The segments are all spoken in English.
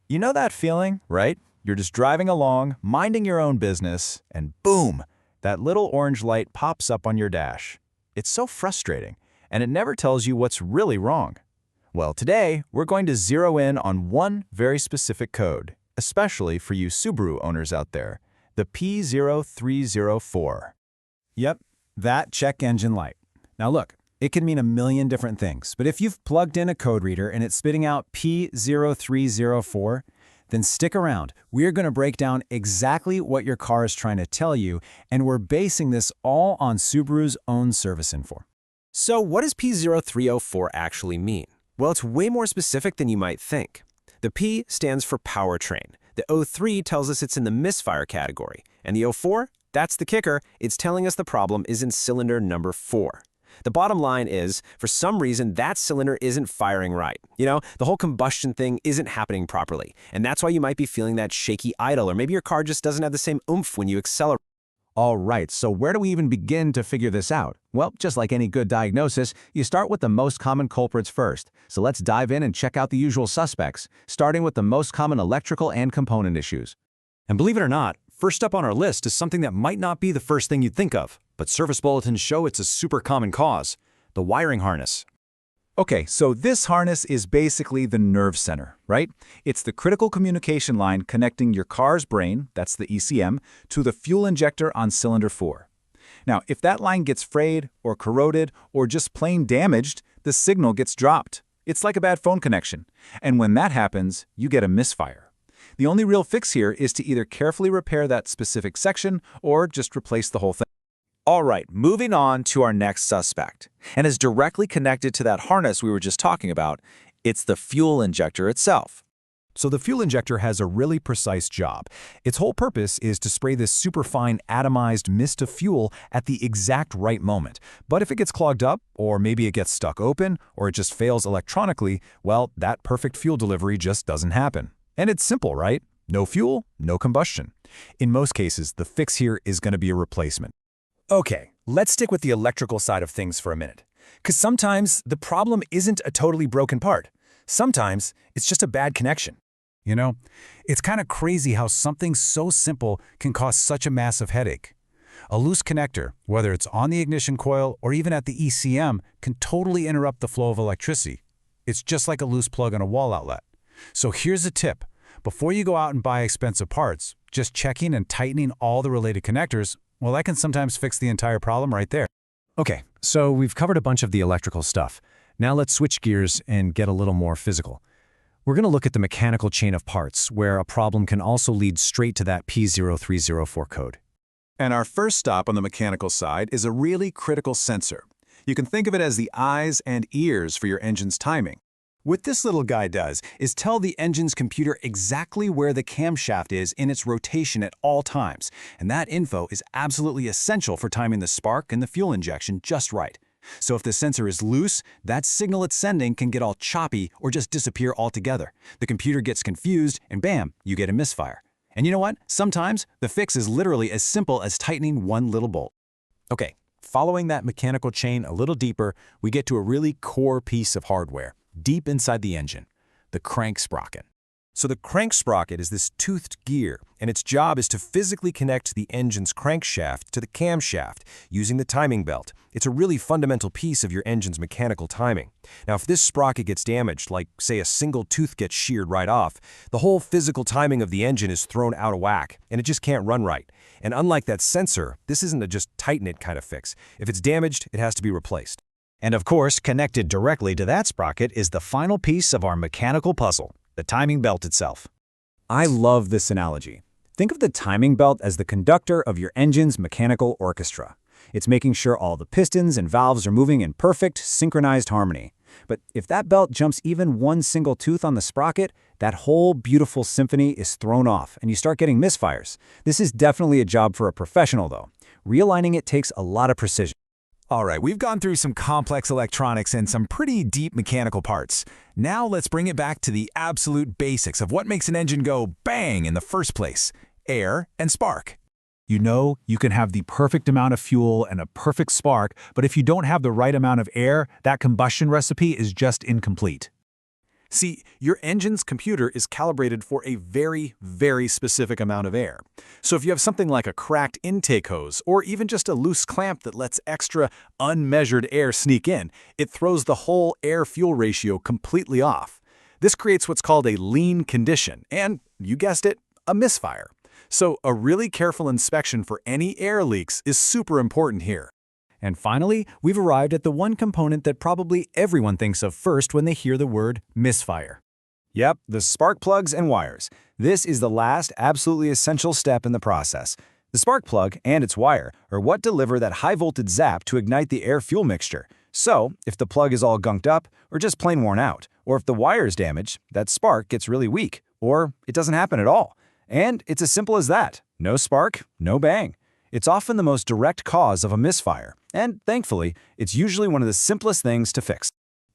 You know that feeling, right? You're just driving along, minding your own business, and boom, that little orange light pops up on your dash. It's so frustrating, and it never tells you what's really wrong. Well, today, we're going to zero in on one very specific code, especially for you Subaru owners out there, the P0304. Yep, that check engine light. Now look, it can mean a million different things, but if you've plugged in a code reader and it's spitting out P0304, then stick around. We're going to break down exactly what your car is trying to tell you, and we're basing this all on Subaru's own service info. So what does P0304 actually mean? Well, it's way more specific than you might think. The P stands for powertrain. The 03 tells us it's in the misfire category, and the 04, that's the kicker, it's telling us the problem is in cylinder number 4. The bottom line is, for some reason, that cylinder isn't firing right. You know, the whole combustion thing isn't happening properly, and that's why you might be feeling that shaky idle, or maybe your car just doesn't have the same oomph when you accelerate. All right, so where do we even begin to figure this out? Well, just like any good diagnosis, you start with the most common culprits first. So let's dive in and check out the usual suspects, starting with the most common electrical and component issues. And believe it or not, first up on our list is something that might not be the first thing you'd think of, but service bulletins show it's a super common cause: the wiring harness. Okay, so this harness is basically the nerve center, right? It's the critical communication line connecting your car's brain, that's the ECM, to the fuel injector on cylinder 4. Now, if that line gets frayed or corroded or just plain damaged, the signal gets dropped. It's like a bad phone connection. And when that happens, you get a misfire. The only real fix here is to either carefully repair that specific section or just replace the whole thing. All right, moving on to our next suspect, and is directly connected to that harness we were just talking about. It's the fuel injector itself. So the fuel injector has a really precise job. Its whole purpose is to spray this superfine atomized mist of fuel at the exact right moment. But if it gets clogged up, or maybe it gets stuck open, or it just fails electronically, well, that perfect fuel delivery just doesn't happen. And it's simple, right? No fuel, no combustion. In most cases, the fix here is going to be a replacement. Okay, let's stick with the electrical side of things for a minute. Because sometimes the problem isn't a totally broken part. Sometimes it's just a bad connection. You know, it's kind of crazy how something so simple can cause such a massive headache. A loose connector, whether it's on the ignition coil or even at the ECM, can totally interrupt the flow of electricity. It's just like a loose plug on a wall outlet. So here's a tip. Before you go out and buy expensive parts, just checking and tightening all the related connectors, well, that can sometimes fix the entire problem right there. Okay, so we've covered a bunch of the electrical stuff. Now let's switch gears and get a little more physical. We're going to look at the mechanical chain of parts, where a problem can also lead straight to that P0304 code. And our first stop on the mechanical side is a really critical sensor. You can think of it as the eyes and ears for your engine's timing. What this little guy does is tell the engine's computer exactly where the camshaft is in its rotation at all times, and that info is absolutely essential for timing the spark and the fuel injection just right. So if the sensor is loose, that signal it's sending can get all choppy or just disappear altogether. The computer gets confused, and bam, you get a misfire. And you know what? Sometimes the fix is literally as simple as tightening one little bolt. Okay, following that mechanical chain a little deeper, we get to a really core piece of hardware, deep inside the engine, the crank sprocket. So the crank sprocket is this toothed gear, and its job is to physically connect the engine's crankshaft to the camshaft using the timing belt. It's a really fundamental piece of your engine's mechanical timing. Now, if this sprocket gets damaged, like say a single tooth gets sheared right off, the whole physical timing of the engine is thrown out of whack, and it just can't run right. And unlike that sensor, this isn't a just tighten it kind of fix. If it's damaged, it has to be replaced. And of course, connected directly to that sprocket is the final piece of our mechanical puzzle, the timing belt itself. I love this analogy. Think of the timing belt as the conductor of your engine's mechanical orchestra. It's making sure all the pistons and valves are moving in perfect, synchronized harmony. But if that belt jumps even one single tooth on the sprocket, that whole beautiful symphony is thrown off and you start getting misfires. This is definitely a job for a professional, though. Realigning it takes a lot of precision. All right, we've gone through some complex electronics and some pretty deep mechanical parts. Now let's bring it back to the absolute basics of what makes an engine go bang in the first place: air and spark. You know, you can have the perfect amount of fuel and a perfect spark, but if you don't have the right amount of air, that combustion recipe is just incomplete. See, your engine's computer is calibrated for a very, very specific amount of air. So if you have something like a cracked intake hose or even just a loose clamp that lets extra, unmeasured air sneak in, it throws the whole air-fuel ratio completely off. This creates what's called a lean condition and, you guessed it, a misfire. So a really careful inspection for any air leaks is super important here. And finally, we've arrived at the one component that probably everyone thinks of first when they hear the word misfire. Yep, the spark plugs and wires. This is the last absolutely essential step in the process. The spark plug and its wire are what deliver that high-voltage zap to ignite the air-fuel mixture. So, if the plug is all gunked up, or just plain worn out, or if the wire is damaged, that spark gets really weak, or it doesn't happen at all. And it's as simple as that. No spark, no bang. It's often the most direct cause of a misfire, and thankfully, it's usually one of the simplest things to fix.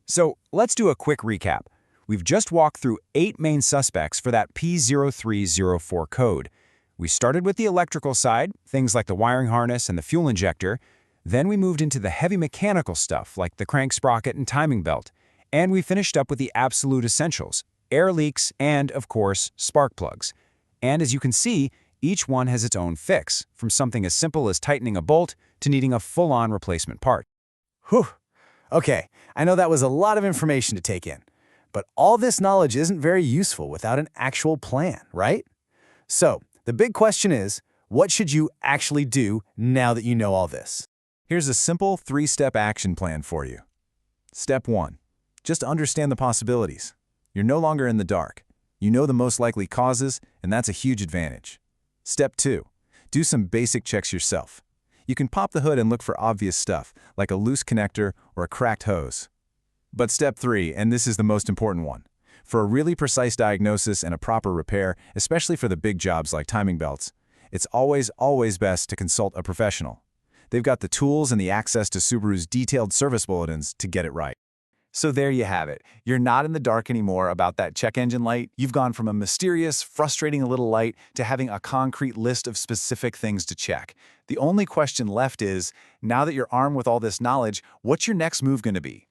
So let's do a quick recap. We've just walked through 8 main suspects for that P0304 code. We started with the electrical side, things like the wiring harness and the fuel injector. Then we moved into the heavy mechanical stuff like the crank sprocket and timing belt. And we finished up with the absolute essentials, air leaks and, of course, spark plugs. And as you can see, each one has its own fix, from something as simple as tightening a bolt to needing a full-on replacement part. Whew. Okay, I know that was a lot of information to take in, but all this knowledge isn't very useful without an actual plan, right? So, the big question is, what should you actually do now that you know all this? Here's a simple 3-step action plan for you. Step 1. Just understand the possibilities. You're no longer in the dark. You know the most likely causes, and that's a huge advantage. Step 2. Do some basic checks yourself. You can pop the hood and look for obvious stuff, like a loose connector or a cracked hose. But step 3, and this is the most important one. For a really precise diagnosis and a proper repair, especially for the big jobs like timing belts, it's always best to consult a professional. They've got the tools and the access to Subaru's detailed service bulletins to get it right. So there you have it. You're not in the dark anymore about that check engine light. You've gone from a mysterious, frustrating little light to having a concrete list of specific things to check. The only question left is, now that you're armed with all this knowledge, what's your next move going to be?